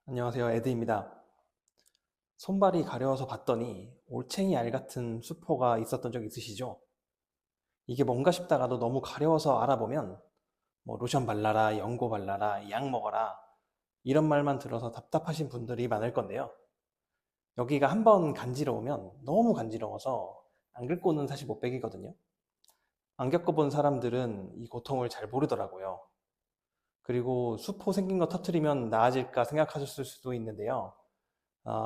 안녕하세요. 에드입니다. 손발이 가려워서 봤더니 올챙이 알 같은 수포가 있었던 적 있으시죠? 이게 뭔가 싶다가도 너무 가려워서 알아보면 뭐 로션 발라라, 연고 발라라, 약 먹어라 이런 말만 들어서 답답하신 분들이 많을 건데요. 여기가 한번 간지러우면 너무 간지러워서 안 긁고는 사실 못 베기거든요. 안 겪어본 사람들은 이 고통을 잘 모르더라고요. 그리고 수포 생긴 거 터트리면 나아질까 생각하셨을 수도 있는데요.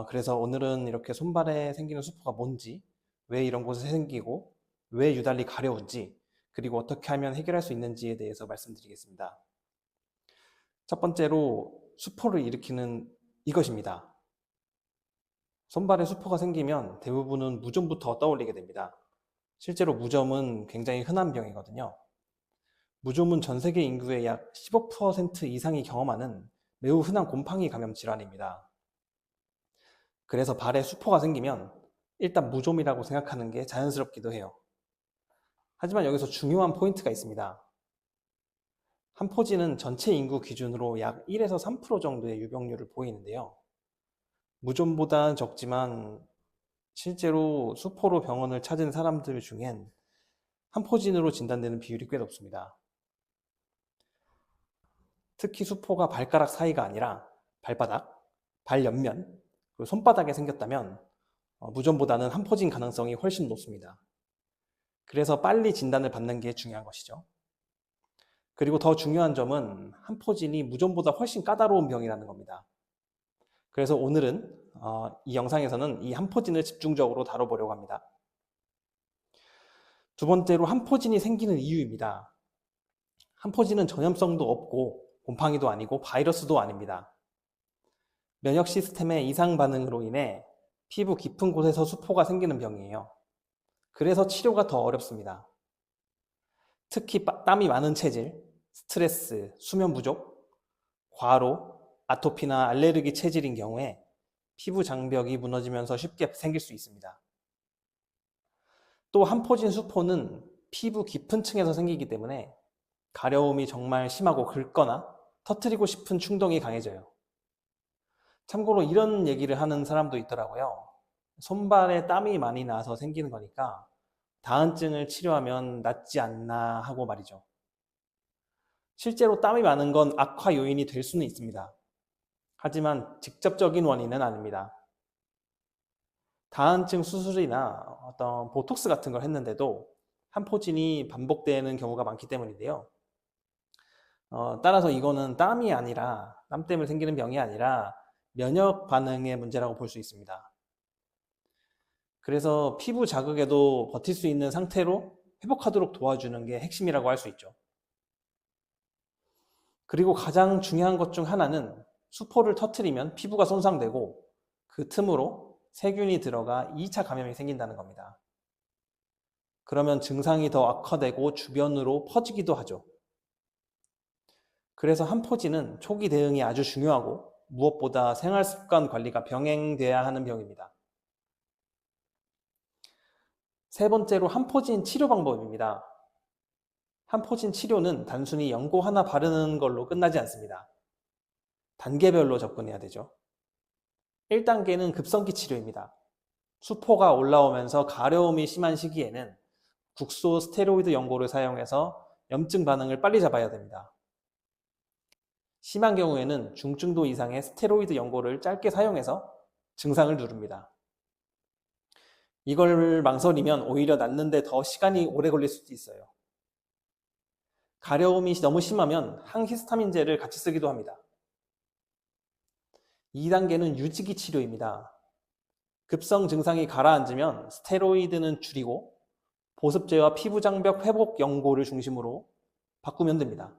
그래서 오늘은 이렇게 손발에 생기는 수포가 뭔지, 왜 이런 곳에 생기고, 왜 유달리 가려운지, 그리고 어떻게 하면 해결할 수 있는지에 대해서 말씀드리겠습니다. 첫 번째로 수포를 일으키는 이것입니다. 손발에 수포가 생기면 대부분은 무좀부터 떠올리게 됩니다. 실제로 무좀은 굉장히 흔한 병이거든요. 무좀은 전 세계 인구의 약 15% 이상이 경험하는 매우 흔한 곰팡이 감염 질환입니다. 그래서 발에 수포가 생기면 일단 무좀이라고 생각하는 게 자연스럽기도 해요. 하지만 여기서 중요한 포인트가 있습니다. 한포지는 전체 인구 기준으로 약 1에서 3% 정도의 유병률을 보이는데요. 무좀보다는 적지만 실제로 수포로 병원을 찾은 사람들 중엔 한포진으로 진단되는 비율이 꽤 높습니다. 특히 수포가 발가락 사이가 아니라 발바닥, 발 옆면, 그리고 손바닥에 생겼다면 무좀보다는 한포진 가능성이 훨씬 높습니다. 그래서 빨리 진단을 받는 게 중요한 것이죠. 그리고 더 중요한 점은 한포진이 무좀보다 훨씬 까다로운 병이라는 겁니다. 그래서 오늘은 이 영상에서는 이 한포진을 집중적으로 다뤄보려고 합니다. 두 번째로 한포진이 생기는 이유입니다. 한포진은 전염성도 없고 곰팡이도 아니고 바이러스도 아닙니다. 면역 시스템의 이상 반응으로 인해 피부 깊은 곳에서 수포가 생기는 병이에요. 그래서 치료가 더 어렵습니다. 특히 땀이 많은 체질, 스트레스, 수면 부족, 과로, 아토피나 알레르기 체질인 경우에 피부 장벽이 무너지면서 쉽게 생길 수 있습니다. 또 한포진 수포는 피부 깊은 층에서 생기기 때문에 가려움이 정말 심하고 긁거나 터뜨리고 싶은 충동이 강해져요. 참고로 이런 얘기를 하는 사람도 있더라고요. 손발에 땀이 많이 나서 생기는 거니까 다한증을 치료하면 낫지 않나 하고 말이죠. 실제로 땀이 많은 건 악화 요인이 될 수는 있습니다. 하지만 직접적인 원인은 아닙니다. 다한증 수술이나 어떤 보톡스 같은 걸 했는데도 한포진이 반복되는 경우가 많기 때문인데요. 따라서 이거는 땀이 아니라, 땀 때문에 생기는 병이 아니라 면역 반응의 문제라고 볼 수 있습니다. 그래서 피부 자극에도 버틸 수 있는 상태로 회복하도록 도와주는 게 핵심이라고 할 수 있죠. 그리고 가장 중요한 것 중 하나는 수포를 터트리면 피부가 손상되고 그 틈으로 세균이 들어가 2차 감염이 생긴다는 겁니다. 그러면 증상이 더 악화되고 주변으로 퍼지기도 하죠. 그래서 한포진은 초기 대응이 아주 중요하고 무엇보다 생활습관 관리가 병행돼야 하는 병입니다. 세 번째로 한포진 치료 방법입니다. 한포진 치료는 단순히 연고 하나 바르는 걸로 끝나지 않습니다. 단계별로 접근해야 되죠. 1단계는 급성기 치료입니다. 수포가 올라오면서 가려움이 심한 시기에는 국소 스테로이드 연고를 사용해서 염증 반응을 빨리 잡아야 됩니다. 심한 경우에는 중증도 이상의 스테로이드 연고를 짧게 사용해서 증상을 누릅니다. 이걸 망설이면 오히려 낫는데 더 시간이 오래 걸릴 수도 있어요. 가려움이 너무 심하면 항히스타민제를 같이 쓰기도 합니다. 2단계는 유지기 치료입니다. 급성 증상이 가라앉으면 스테로이드는 줄이고 보습제와 피부장벽 회복 연고를 중심으로 바꾸면 됩니다.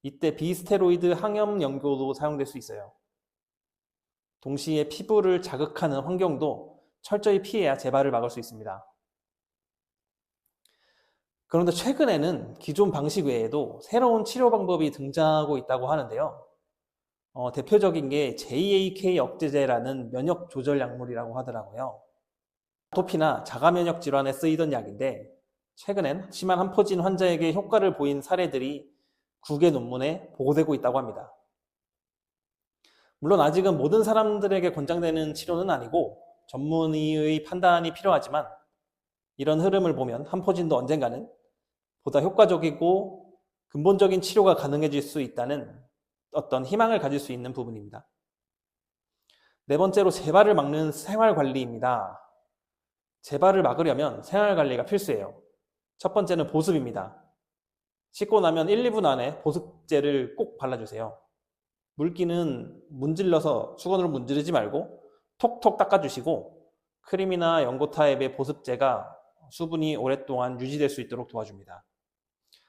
이때 비스테로이드 항염 연고도 사용될 수 있어요. 동시에 피부를 자극하는 환경도 철저히 피해야 재발을 막을 수 있습니다. 그런데 최근에는 기존 방식 외에도 새로운 치료 방법이 등장하고 있다고 하는데요. 대표적인 게 JAK 억제제라는 면역 조절 약물이라고 하더라고요. 아토피나 자가 면역 질환에 쓰이던 약인데 최근엔 심한 한포진 환자에게 효과를 보인 사례들이 국외 논문에 보고되고 있다고 합니다. 물론 아직은 모든 사람들에게 권장되는 치료는 아니고 전문의의 판단이 필요하지만 이런 흐름을 보면 한포진도 언젠가는 보다 효과적이고 근본적인 치료가 가능해질 수 있다는 어떤 희망을 가질 수 있는 부분입니다. 네 번째로 재발을 막는 생활관리입니다. 재발을 막으려면 생활관리가 필수예요. 첫 번째는 보습입니다. 씻고 나면 1, 2분 안에 보습제를 꼭 발라주세요. 물기는 문질러서 수건으로 문지르지 말고 톡톡 닦아주시고 크림이나 연고 타입의 보습제가 수분이 오랫동안 유지될 수 있도록 도와줍니다.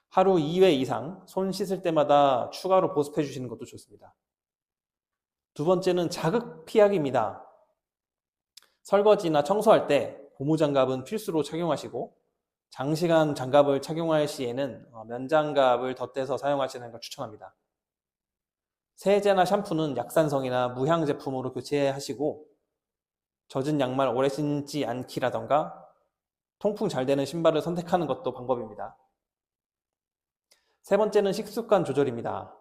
하루 2회 이상 손 씻을 때마다 추가로 보습해 주시는 것도 좋습니다. 두 번째는 자극 피하기입니다. 설거지나 청소할 때 고무장갑은 필수로 착용하시고 장시간 장갑을 착용할 시에는 면장갑을 덧대서 사용하시는 걸 추천합니다. 세제나 샴푸는 약산성이나 무향 제품으로 교체하시고 젖은 양말 오래 신지 않기라던가 통풍 잘 되는 신발을 선택하는 것도 방법입니다. 세 번째는 식습관 조절입니다.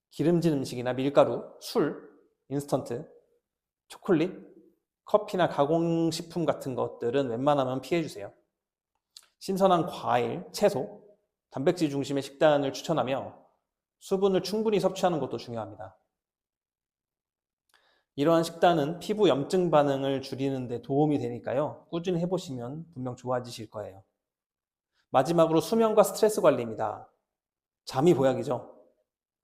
기름진 음식이나 밀가루, 술, 인스턴트, 초콜릿, 커피나 가공식품 같은 것들은 웬만하면 피해주세요. 신선한 과일, 채소, 단백질 중심의 식단을 추천하며 수분을 충분히 섭취하는 것도 중요합니다. 이러한 식단은 피부 염증 반응을 줄이는 데 도움이 되니까요. 꾸준히 해보시면 분명 좋아지실 거예요. 마지막으로 수면과 스트레스 관리입니다. 잠이 보약이죠.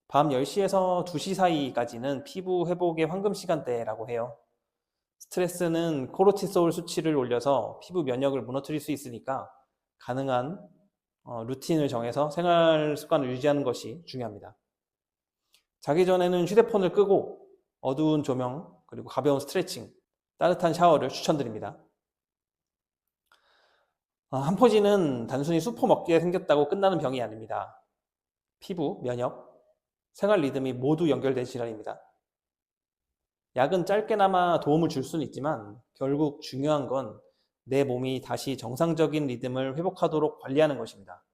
밤 10시에서 2시 사이까지는 피부 회복의 황금 시간대라고 해요. 스트레스는 코르티솔 수치를 올려서 피부 면역을 무너뜨릴 수 있으니까 가능한 루틴을 정해서 생활 습관을 유지하는 것이 중요합니다. 자기 전에는 휴대폰을 끄고 어두운 조명, 그리고 가벼운 스트레칭, 따뜻한 샤워를 추천드립니다. 한포진은 단순히 수포 먹기에 생겼다고 끝나는 병이 아닙니다. 피부, 면역, 생활 리듬이 모두 연결된 질환입니다. 약은 짧게나마 도움을 줄 수는 있지만 결국 중요한 건 내 몸이 다시 정상적인 리듬을 회복하도록 관리하는 것입니다.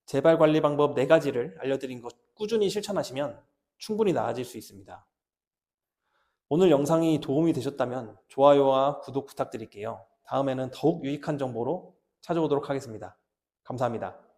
재발 관리 방법 4가지를 알려드린 것 꾸준히 실천하시면 충분히 나아질 수 있습니다. 오늘 영상이 도움이 되셨다면 좋아요와 구독 부탁드릴게요. 다음에는 더욱 유익한 정보로 찾아오도록 하겠습니다. 감사합니다.